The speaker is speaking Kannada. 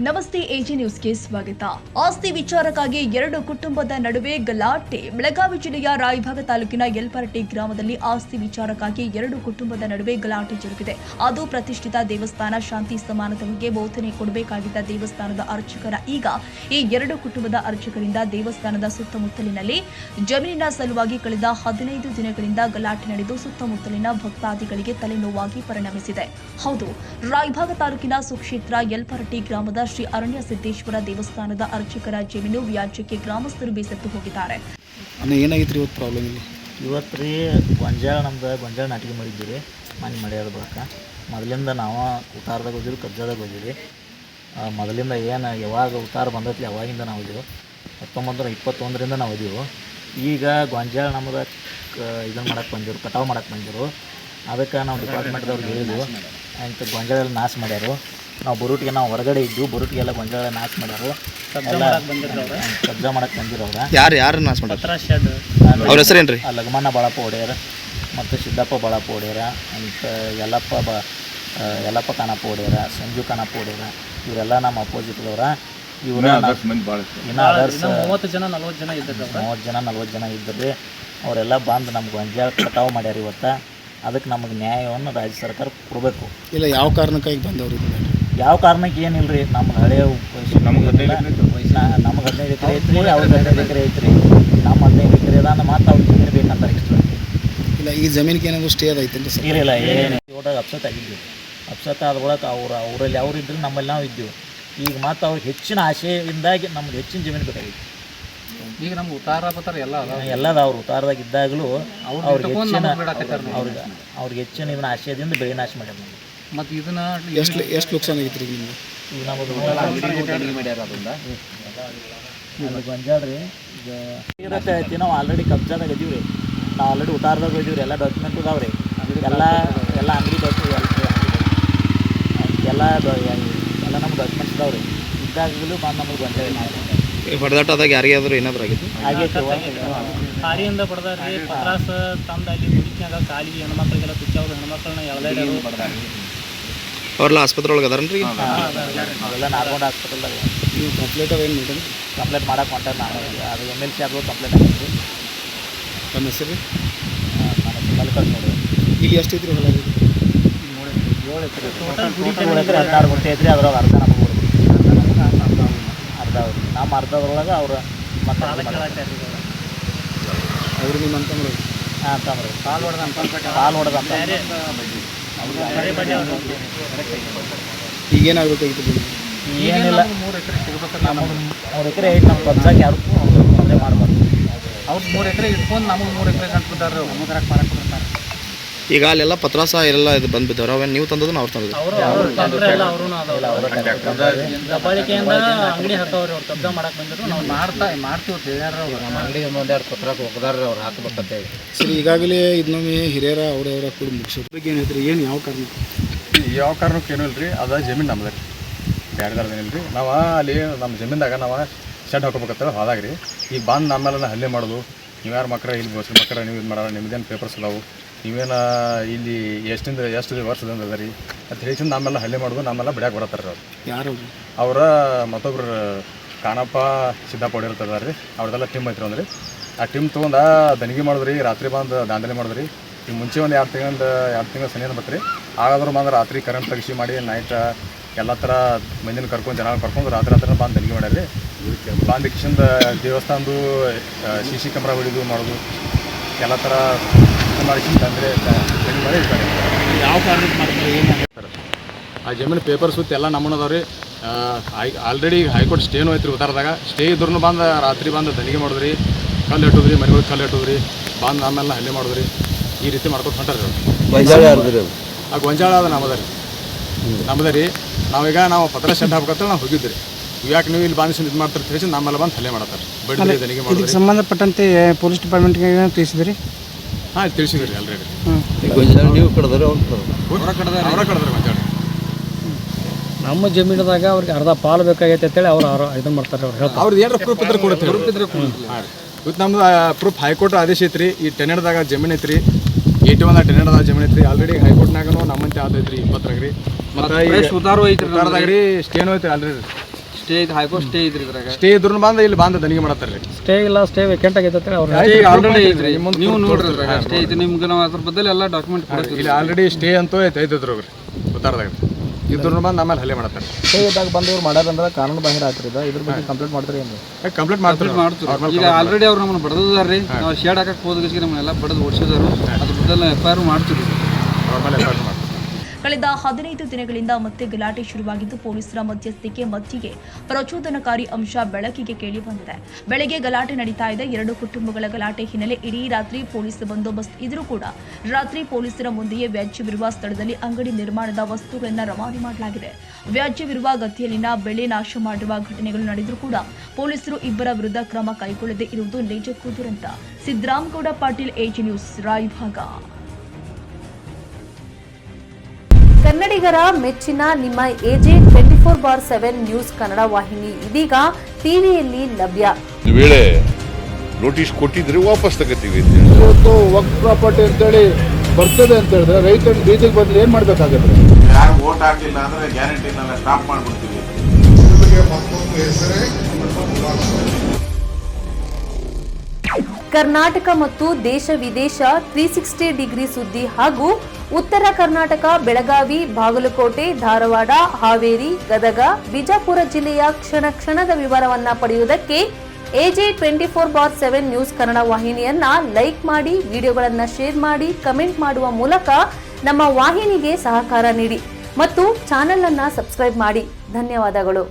ನಮಸ್ತೆ ಎಜಿ ನ್ಯೂಸ್ಗೆ ಸ್ವಾಗತ. ಆಸ್ತಿ ವಿಚಾರಕ್ಕಾಗಿ ಎರಡು ಕುಟುಂಬದ ನಡುವೆ ಗಲಾಟೆ. ಬೆಳಗಾವಿ ಜಿಲ್ಲೆಯ ರಾಯಭಾಗ ತಾಲೂಕಿನ ಯಲ್ಪರಟ್ಟಿ ಗ್ರಾಮದಲ್ಲಿ ಆಸ್ತಿ ವಿಚಾರಕ್ಕಾಗಿ ಎರಡು ಕುಟುಂಬದ ನಡುವೆ ಗಲಾಟೆ ಜರುಗಿದೆ. ಅದು ಪ್ರತಿಷ್ಠಿತ ದೇವಸ್ಥಾನ ಶಾಂತಿ ಸಮಾನದ ಬಗ್ಗೆ ಬೋಧನೆ ಕೊಡಬೇಕಾಗಿದ್ದ ದೇವಸ್ಥಾನದ ಅರ್ಚಕರ ಈಗ ಈ ಎರಡು ಕುಟುಂಬದ ಅರ್ಚಕರಿಂದ ದೇವಸ್ಥಾನದ ಸುತ್ತಮುತ್ತಲಿನಲ್ಲಿ ಜಮೀನಿನ ಸಲುವಾಗಿ ಕಳೆದ 15 ದಿನಗಳಿಂದ ಗಲಾಟೆ ನಡೆದು ಸುತ್ತಮುತ್ತಲಿನ ಭಕ್ತಾದಿಗಳಿಗೆ ತಲೆನೋವಾಗಿ ಪರಿಣಮಿಸಿದೆ. ಹೌದು, ರಾಯಭಾಗ ತಾಲೂಕಿನ ಸುಕ್ಷೇತ್ರ ಯಲ್ಪರಟ್ಟಿ ಗ್ರಾಮದ ಶ್ರೀ ಅರಣ್ಯ ಸಿದ್ದೇಶ್ವರ ದೇವಸ್ಥಾನದ ಅರ್ಚಕರ ಜಮೀನು ವ್ಯಾಜ್ಯಕ್ಕೆ ಗ್ರಾಮಸ್ಥರು ಬೇಸತ್ತು ಹೋಗಿದ್ದಾರೆ. ಏನಾಗಿತ್ತು ಇವತ್ತು ಪ್ರಾಬ್ಲಮ್? ಇವತ್ತು ರೀ ಗೊಂಜಾಳ ನಾಟಿಗೆ ಮಾಡಿದ್ದೀವಿ ಮನೆ ಮಾಡ್ಯಾರ ಬಳಿಕ ಮೊದಲಿಂದ ನಾವು ಉತ್ತಾರದಾಗ ಹೋಗಿದ್ವಿ, ಕಬ್ಜಾದಾಗ ಹೋಗಿದ್ವಿ. ಮೊದಲಿಂದ ಏನು ಯಾವಾಗ ಉತ್ತಾರ ಬಂದೈತಿ ಅವಾಗಿಂದ ನಾವು ಇದೀವಿ. 1921ರಿಂದ ನಾವು ಇದೀವಿ. ಈಗ ಗೊಂಜಾಳ ನಮ್ಮದು ಇದನ್ನು ಮಾಡಕ್ಕೆ ಬಂದಿರು, ಕಟಾವು ಮಾಡಕ್ಕೆ ಬಂದಿರು. ಅದಕ್ಕೆ ನಾವು ಡಿಪಾರ್ಟ್ಮೆಂಟ್ದವ್ರಿಗೆ ಹೇಳಿದ್ವು, ಅಂತ ಗೊಂಜಾಳ ನಾಶ ಮಾಡ್ಯಾರು. ನಾವು ಬುರುಟಿಗೆ ನಾವು ಹೊರಗಡೆ ಇದ್ದು ಬುರುಟಿಗೆಲ್ಲ ಗೊಂಜಾಳ ನಾಶ ಮಾಡ್ಯಾರು. ಕಬ್ಜಾ ಮಾಡಕ್ಕೆ ಬಂದಿರೋರ ಯಾರು ನಾಶ ಮಾಡ್ಯಾರ? ಅವ್ರ ಹೆಸರೇನು ರೀ? ಲಗಮಣ್ಣ ಬಾಳಪ್ಪ ಒಡೆಯರ ಮತ್ತು ಸಿದ್ದಪ್ಪ ಬಾಳಪ್ಪ ಒಡೆಯರ ಅಂತ ಯಲ್ಲಪ್ಪ ಕಾನಪ್ಪ ಒಡೆಯರ, ಸಂಜು ಕಾನಪ್ಪ ಒಡೆಯರ, ಇವರೆಲ್ಲ ನಮ್ಮ ಅಪೋಸಿಟ್ದವ್ರ. ಇವರು ಇನ್ನೂ ಅದರ್ಸ್ 30 ಜನ 40 ಜನ ಇದ್ದರೆ ಅವರೆಲ್ಲ ಬಂದು ನಮ್ಗೆ ಗೊಂಜಾಳ ಕಟಾವು ಮಾಡ್ಯಾರ ಇವತ್ತು. ಅದಕ್ಕೆ ನಮಗೆ ನ್ಯಾಯವನ್ನು ರಾಜ್ಯ ಸರ್ಕಾರ ಕೊಡಬೇಕು. ಇಲ್ಲ, ಯಾವ ಕಾರಣಕ್ಕಾಗಿ ಬಂದವ್ರು? ಯಾವ ಕಾರಣಕ್ಕೆ ಏನಿಲ್ಲ ರೀ. ನಮ್ಮ ಹಳೆಯ ನಮಗೆ 15 ಎಕರೆ ಐತ್ರಿ, ಅವ್ರಿಗೆ 15 ಎಕರೆ ಐತ್ರಿ. ನಮ್ಮ 15 ಎಕರೆ ಅದ, ಮತ್ತು ಅವ್ರಿಗೆ ಜಮೀನು ಬೇಕಂತಾರೆ ಎಕ್ಸ್ಟ್ರಾ. ಇಲ್ಲ, ಈ ಜಮೀನಿಗೆ ಏನಾದರೂ ಸ್ಟೇ ಅದೈತೇನು ಸರ್? ಇಲ್ಲ, ಏನು ಇವಾಗ ಅಪ್ಸೆಟ್ ಆಗಿದ್ವಿ. ಅಪ್ಸೆಟ್ ಆದ ಒಳಗೆ ಅವರಲ್ಲಿ ಅವ್ರು ಇದ್ರು, ನಮ್ಮಲ್ಲಿ ನಾವು ಇದ್ದೀವಿ. ಈಗ ಮತ್ತು ಅವ್ರಿಗೆ ಹೆಚ್ಚಿನ ಆಶೆಯಿಂದಾಗಿ ನಮ್ಗೆ ಹೆಚ್ಚಿನ ಜಮೀನು ಬೇಕಾಗಿತ್ತು. ಈಗ ನಮ್ಗೆ ಉತ್ತಾರ ಎಲ್ಲದ ಅವ್ರು ಉತ್ತಾರದಾಗ ಇದ್ದಾಗಲೂ ಅವ್ರಿಗೆ ಹೆಚ್ಚಿನ ಇದನ್ನ ಆಶಯದಿಂದ ಬೆಳೆ ನಾಶ ಮಾಡ್ಯಾರ. ಮತ್ತು ಇದನ್ನ ಎಷ್ಟು ನುಕ್ಸಾನ ಆಗಿತ್ತು ರೀ ನಿಮ್ಗೆ? ಈಗ ನಮ್ಮದು ಗೊಂಜಾಳ ರೀ ಇರತ್ತೆ ಐತಿ. ನಾವು ಆಲ್ರೆಡಿ ಕಬ್ಜಾದಾಗ ಇದೀವಿ ರೀ, ನಾವು ಆಲ್ರೆಡಿ ಉತ್ತಾರದಾಗ ಇದೀವಿ ರೀ. ಎಲ್ಲ ಡಾಕ್ಯುಮೆಂಟ್ ಇದಾವೆ ರೀ, ಎಲ್ಲ ಅಂಗಡಿ ಎಲ್ಲ ನಮ್ಗೆ ಡಾಕ್ಯುಮೆಂಟ್ಸ್ ಇದಾವೆ ರೀ. ಇದ್ದಾಗಲೂ ಬಂದು ನಮಗೆ ಗೊಂಜಾಳ ಹೊಡೆದಾಟದಾಗ ಯಾರಿಗಾದ್ರೂ ಏನಾದರೂ ಆಗಿತ್ತು? ಕಾರಿಯಿಂದ ಬಡ್ದಾರ್ರಿ, ಪತ್ರಾಸ ತಂದು ಅಲ್ಲಿ ಮುಡಿಕ್ಯಾಗ ಕಾಲಿಗೆ ಹೆಣ್ಮಕ್ಳಿಗೆಲ್ಲ ತುಚ್ಚಾವ್ರು ಹೆಣ್ಮಕ್ಳನ್ನ ಎಳ್ದಾಡ್ಯಾರು. ಅವ್ರೆಲ್ಲ ಆಸ್ಪತ್ರೆ ಒಳಗೆ ಅದಾರನ್ರಿ? ಅವೆಲ್ಲ ನಾರ್ಮಲ್ ಹಾಸ್ಪಿಟಲ್ದಾಗ. ನೀವು ಕಂಪ್ಲೇಂಟ್ ಅವೇನು ಮಾಡಿ? ಕಂಪ್ಲೇಂಟ್ ಮಾಡಕ್ಕೆ ಹೊಂಟಾರ. ನಾನು ಅದು MLC ಆದ್ರೂ ಕಂಪ್ಲೇಂಟ್ ಆಗಿತ್ತು. ನಮ್ಮ ಹೆಸರು ರೀ? ನಾನು ಮಲ್ಲಿಕಾರ್ಜುನ ನೋಡಿ. ಇಲ್ಲಿ ಎಷ್ಟು ಐತ್ರಿ ಹೊಲ? 7 ಎಕರೆ 16 ಗುಂಟೆ ಐತ್ರಿ. ಅದ್ರೊಳಗೆ ಅರ್ಧ ನಮಗೆ ಕೊಡ್ಬೇಕು, ಅರ್ಧ ಅವ್ರು. ನಮ್ಮ ಅರ್ಧದ್ರೊಳಗೆ ಅವ್ರು ಮತ್ತೆ ಅವರು ನಿಮ್ಮ ಅಂತಂದ್ರೆ? ಹಾಂ, ಅಂತಂದ್ರೆ ಕಾಲು ಹೊಡೆದ ಅಂತ. ಈಗೇನಾಗಬೇಕಾಗಿತ್ತು? ಏನಿಲ್ಲ, 3 ಎಕರೆ ಐತೆ ನಮ್ಮ ಕಬ್ಜಾಕ್. ಯಾರು ತೊಂದರೆ ಮಾಡ್ಬಾರ್ದು. ಅವ್ರು 3 ಎಕರೆ ಇಟ್ಕೊಂಡು ನಮಗೆ 3 ಎಕರೆ ಕಂಟ್ಬಿಟ್ಟಾರೆ. ನಮಗೆ ಮಾರಕ್ಕೆ ಕೊಡ್ತಾರೆ. ಈಗ ಅಲ್ಲೆಲ್ಲ ಪತ್ರಾಸ ಎಲ್ಲ ಇದು ಬಂದು ಬಿದ್ದವ್ರು. ಅವೇನು ನೀವು ತಂದದ್ದು ಅವ್ರು ತಂದದ್ದು? ದಬ್ಬಾಳಿಕೆಯಿಂದ ಅಂಗಡಿ ಹಾಕವ್ರಿ. ಅವ್ರು ಕಬ್ಜಾ ಮಾಡಕ್ಕೆ ಬಂದಿದ್ರು. ನಾವು ಮಾಡ್ತೀವಿ ಹೇಳ್ಯಾರ. ನಮ್ಮ ಅಂಗಡಿ ಒಂದೆರಡು ಪತ್ರಾಕ ಹೋಗ್ದಾರ್ರಿ, ಅವ್ರು ಹಾಕಬೇಕಂತ ಹೇಳಿ. ಸರಿ, ಈಗಾಗಲೇ ಇದನ್ನೊಮ್ಮೆ ಹಿರಿಯರ ಅವರವರ ಕೂಡ ಮುಗಿಸೋದ್ರ ಬಗ್ಗೆ ಏನು ಹೇಳ್ತೀರಿ? ಏನು ಯಾವ ಕಾರಣಕ್ಕೆ ಏನೂ ಇಲ್ಲ ರೀ. ಅದ ಜಮೀನು ನಮ್ದು ರೀ, ಬೇರೆದಾರ್ದೇನಿಲ್ಲ ರೀ. ನಾವು ಅಲ್ಲಿ ನಮ್ಮ ಜಮೀನ್ದಾಗ ನಾವು ಶೆಡ್ ಹಾಕೋಬೇಕಂತ ಹೋದಾಗ ರೀ, ಈಗ ಬಂದು ನಮ್ಮೆಲ್ಲ ಹಲ್ಲೆ ಮಾಡೋದು. ನೀವು ಯಾರು ಮಕ್ಕಳ ಇಲ್ಲಿ ಬಸ್ ಮಕ್ಕಳ ನೀವು ಇದು ಮಾಡೋಣ, ನಿಮ್ದೇನು ಪೇಪರ್ಸ್ ಅದಾವು, ನೀವೇನು ಇಲ್ಲಿ ಎಷ್ಟು ವರ್ಷದಿಂದ ಅದ ರೀ ಅಂತ ಹೇಳಿ ನಮ್ಮೆಲ್ಲ ಹಲ್ಲೆ ಮಾಡೋದು. ನಮ್ಮೆಲ್ಲ ಬಿಡ್ಯಾಕೆ ಬರತ್ತಾರೆ ಅವ್ರು. ಯಾರು ಅವರ ಮತ್ತೊಬ್ರು ಕಾನಪ್ಪ ಸಿದ್ದಪ್ಪ ಹೊಡಿರ್ತದ ರೀ. ಅವ್ರದ್ದೆಲ್ಲ ಟೀಮ್ ಐತ್ರಿ ಒಂದು ರೀ. ಆ ಟೀಮ್ ತೊಗೊಂಡು ದನಿಗೆ ಮಾಡಿದ್ರಿ, ರಾತ್ರಿ ಬಂದು ದಾಂಧಲೆ ಮಾಡಿದ್ರಿ. ಈಗ ಮುಂಚೆ ಒಂದು 2 ತಿಂಗಳು ಸನಿಯನ್ನು ಬತ್ರಿ. ಆಗಾದ್ರೂ ಬಂದು ರಾತ್ರಿ ಕರೆಂಟ್ ತೆಗಿಸಿ ಮಾಡಿ ನೈಟ್ ಎಲ್ಲ ಥರ ಮಂದಿನ ಕರ್ಕೊಂಡು ಜನ ಕರ್ಕೊಂಡು ರಾತ್ರಿ ಬಂದು ದನಿಗೆ ಮಾಡ್ಯಾರ ರೀ. ಬಂದು ಕಿಶನ್ ದೇವಸ್ಥಾನದ್ದು CC ಕ್ಯಾಮ್ರಾ ಹೊಡಿದು ಮಾಡೋದು ಎಲ್ಲ ಥರ ಮಾಡಿಸಿಂದ ತಂದರೆ ಮಾಡಿ ಇರ್ತಾರೆ. ಯಾವ ಕಾರಣಕ್ಕೆ ಮಾಡ್ತಾರೆ? ಏನು ಮಾಡ್ತಾರೆ? ಆ ಜಮೀನು ಪೇಪರ್ ಸುತ್ತ ಎಲ್ಲ ನಮ್ಮನ್ನದವ್ರು ರೀ. ಆಲ್ರೆಡಿ ಹೈಕೋರ್ಟ್ ಸ್ಟೇನು ಐತ್ರಿ ಉತ್ತಾರದಾಗ. ಸ್ಟೇ ಇದ್ರೂ ಬಂದು ರಾತ್ರಿ ಬಂದು ದನಿಗೆ ಮಾಡಿದ್ರಿ, ಕಲ್ಲು ಇಟ್ಟುದ್ರಿ, ಮನೆಗಳಿಗೆ ಕಲ್ಲು ಇಟ್ಟುದ್ರಿ, ಬಂದು ನಮ್ಮೆಲ್ಲ ಹಲ್ಲೆ ಮಾಡಿದ್ರಿ. ಈ ರೀತಿ ಮಾಡ್ಕೊಂಡು ಹೊಂಟಾರ ರೀ. ಆ ಗೊಂಜಾಳ ಅದು ನಮ್ಮದ ರೀ. ನಾವು ಪತ್ರ ಶೆಡ್ ಹಾಕ್ಬೇಕಂತ ನಾವು ಹೋಗಿದ್ರಿ. ಯಾಕೆ ನೀವು ಇಲ್ಲಿ ಬಂದು ಇದು ಮಾಡ್ತಾರೆ ತಿಳಿಸಿ ನಮ್ಮೆಲ್ಲ ಬಂದು ಹಲ್ಲೆ ಮಾಡ್ತಾರೆ, ಬಡ್ಡಿ ದನಿಗೆ ಮಾಡಿದ್ರಿ. ಸಂಬಂಧಪಟ್ಟಂತೆ ಪೊಲೀಸ್ ಡಿಪಾರ್ಟ್ಮೆಂಟ್ಗೆ ತಿಳಿಸಿದ್ರಿ? ಹಾಂ, ತಿಳಿಸಿದ್ರಿ ರೀ ಆಲ್ರೆಡಿ. ನೀವು ಕಡ್ದ್ರೆ ಅವರ ಕಡ್ದಾರೆ ಗೊಂಜಾಳ. ನಮ್ಮ ಜಮೀನದಾಗ ಅವ್ರಿಗೆ ಅರ್ಧ ಪಾಲು ಬೇಕಾಗೈತೆ ಅಂತೇಳಿ ಅವ್ರು ಇದನ್ನು ಮಾಡ್ತಾರೆ. ಅವ್ರು ಹೇಳ್ತಾರೆ ಅವ್ರದ್ದು ಏನಾರ ಪ್ರೂಫ್ ಇದ್ರೆ ಕೊಡುತ್ತೆ. ಹಾಂ ರೀ, ಇವತ್ತು ನಮ್ದು ಪ್ರೂಫ್ ಹೈಕೋರ್ಟ್ ಆದೇಶ ಐತ್ರಿ. ಈ ಟೆನೆಡ್ದಾಗ ಜಮೀನು ಐತ್ರಿ, 81 ಟೆನೆಡ್ದಾಗ ಜಮೀನು ಐತ್ರಿ. ಆಲ್ರೆಡಿ ಹೈಕೋರ್ಟ್ನಾಗೂ ನಮ್ಮಂತೆ ಆದೈತ್ರಿ 20 ರೀ. ಮತ್ತು ಉತ್ತಾರದಾಗ ರೀ ಸ್ಟೇನು ಐತ್ರಿ ಆಲ್ರೆಡಿ. ಸ್ಟೇ ಐತೆ ಹೈಕೋರ್ಟ್ ಸ್ಟೇ ಐತ್ರಿ ಇದ್ರಾಗ ಸ್ಟೇ ಇದ್ರು ಇಲ್ಲಿ ಬಂದು ದನಿಗೆ ಮಾಡತ್ತಾರ ರೀ. ಸ್ಟೇ ಇಲ್ಲ ಸ್ಟೇ ವೇಕೆಂಟ್ ಆಗೈತೆ ಅವ್ರು ಸ್ಟೇ ಆಲ್ರೆಡಿ ಐತ್ರಿ ನೀವು ನೋಡ್ರಿ ಅದ್ರಾಗ ಸ್ಟೇ ಐತಿ ನಿಮ್ಗೆ ನಾವು ಅದ್ರ ಬದಲು ಎಲ್ಲ ಡಾಕ್ಯುಮೆಂಟ್ ಕೊಡ್ತೀವಿ. ಇಲ್ಲಿ ಆಲ್ರೆಡಿ ಸ್ಟೇ ಅಂತೂ ಐತಿದ್ರು ರೀ ಉತ್ತಾರದಾಗ ಇದ್ರು ಬಂದು ಆಮೇಲೆ ಹಲ್ಲೆ ಮಾಡತ್ತಾರೆ. ಸ್ಟೇ ಇದ್ದಾಗ ಬಂದವ್ರು ಮಾಡ್ಯಾರಂದ್ರೆ ಕಾನೂನು ಬಾಹಿರ ಆಗ್ತದೆ. ಇದ್ರ ಬಗ್ಗೆ ಕಂಪ್ಲೇಂಟ್ ಮಾಡ್ತಾರೆ ಏನು? ಕಂಪ್ಲೇಂಟ್ ಮಾಡ್ತೀವಿ. ಈಗ ಆಲ್ರೆಡಿ ಅವ್ರು ನಮ್ಮನ್ನು ಬಡದಾರ್ರಿ. ನಾವು ಶೇಡ್ ಹಾಕಕ್ಕೆ ಹೋದಕ್ಕೆ ನಮ್ಮನ್ನೆಲ್ಲ ಬಡದು ಓಡಿಸಿದಾರು. ಅದ್ರ ಬದಲು FIR ಮಾಡ್ತೀವಿ. ಅವ್ರ ಮೇಲೆ FIR ಮಾಡ್ತೀವಿ. ಕಳೆದ 15 ದಿನಗಳಿಂದ ಮತ್ತೆ ಗಲಾಟೆ ಶುರುವಾಗಿದ್ದು ಪೊಲೀಸರ ಮಧ್ಯಸ್ಥಿಕೆ ಮಧ್ಯೆ ಪ್ರಚೋದನಕಾರಿ ಅಂಶ ಬೆಳಕಿಗೆ ಕೇಳಿ ಬಂದಿದೆ. ಬೆಳಗ್ಗೆ ಗಲಾಟೆ ನಡೀತಾ ಇದೆ. 2 ಕುಟುಂಬಗಳ ಗಲಾಟೆ ಹಿನ್ನೆಲೆ ಇಡೀ ರಾತ್ರಿ ಪೊಲೀಸ್ ಬಂದೋಬಸ್ತ್ ಇದ್ರೂ ಕೂಡ ರಾತ್ರಿ ಪೊಲೀಸರ ಮುಂದೆಯೇ ವ್ಯಾಜ್ಯವಿರುವ ಸ್ಥಳದಲ್ಲಿ ಅಂಗಡಿ ನಿರ್ಮಾಣದ ವಸ್ತುಗಳನ್ನು ರವಾನೆ ಮಾಡಲಾಗಿದೆ. ವ್ಯಾಜ್ಯವಿರುವ ಗತಿಯಲ್ಲಿನ ಬೆಳೆ ನಾಶ ಮಾಡುವ ಘಟನೆಗಳು ನಡೆದರೂ ಕೂಡ ಪೊಲೀಸರು ಇಬ್ಬರ ವಿರುದ್ಧ ಕ್ರಮ ಕೈಗೊಳ್ಳದೇ ಇರುವುದು ನಿಜಕ್ಕೂ ದುರಂತ. Siddaramagouda Patil, AG news, Raybag. ಕನ್ನಡಿಗರ ಮೆಚ್ಚಿನ ನಿಮ್ಮ AG 24/7 ನ್ಯೂಸ್ ಕನ್ನಡ ವಾಹಿನಿ ಇದೀಗ ಟಿವಿಯಲ್ಲಿ ಲಭ್ಯ. ಒಂದು ವೇಳೆ ನೋಟಿಸ್ ಕೊಟ್ಟಿದ್ರೆ ವಾಪಸ್ ತಗೋತೀವಿ. ಇವತ್ತು ವಕ್ಫ್ ಪ್ರಾಪರ್ಟಿ ಅಂತೇಳಿ ಬರ್ತದೆ ಅಂತ ಹೇಳಿದ್ರೆ ರೈತರು ಬೀದಿಗೆ ಬಂದ್ರೆ ಏನ್ ಮಾಡ್ಬೇಕಾಗತ್ತೆ? ಯಾರು ವೋಟ್ ಹಾಕಿಲ್ಲ ಅಂದ್ರೆ ಗ್ಯಾರಂಟಿನೆಲ್ಲ ಸ್ಟಾಪ್ ಮಾಡ್ಬಿಡ್ತೀವಿ. ಕರ್ನಾಟಕ ಮತ್ತು ದೇಶ ವಿದೇಶ 360 ಡಿಗ್ರಿ ಸುದ್ದಿ ಹಾಗೂ ಉತ್ತರ ಕರ್ನಾಟಕ, ಬೆಳಗಾವಿ, ಬಾಗಲಕೋಟೆ, ಧಾರವಾಡ, ಹಾವೇರಿ, ಗದಗ, ಬಿಜಾಪುರ ಜಿಲ್ಲೆಯ ಕ್ಷಣ ಕ್ಷಣದ ವಿವರವನ್ನ ಪಡೆಯುವುದಕ್ಕೆ AG 24/7 ನ್ಯೂಸ್ ಕನ್ನಡ ವಾಹಿನಿಯನ್ನ ಲೈಕ್ ಮಾಡಿ, ವಿಡಿಯೋಗಳನ್ನ ಶೇರ್ ಮಾಡಿ, ಕಮೆಂಟ್ ಮಾಡುವ ಮೂಲಕ ನಮ್ಮ ವಾಹಿನಿಗೆ ಸಹಕಾರ ನೀಡಿ ಮತ್ತು ಚಾನೆಲ್ ಅನ್ನ ಸಬ್ಸ್ಕ್ರೈಬ್ ಮಾಡಿ. ಧನ್ಯವಾದಗಳು.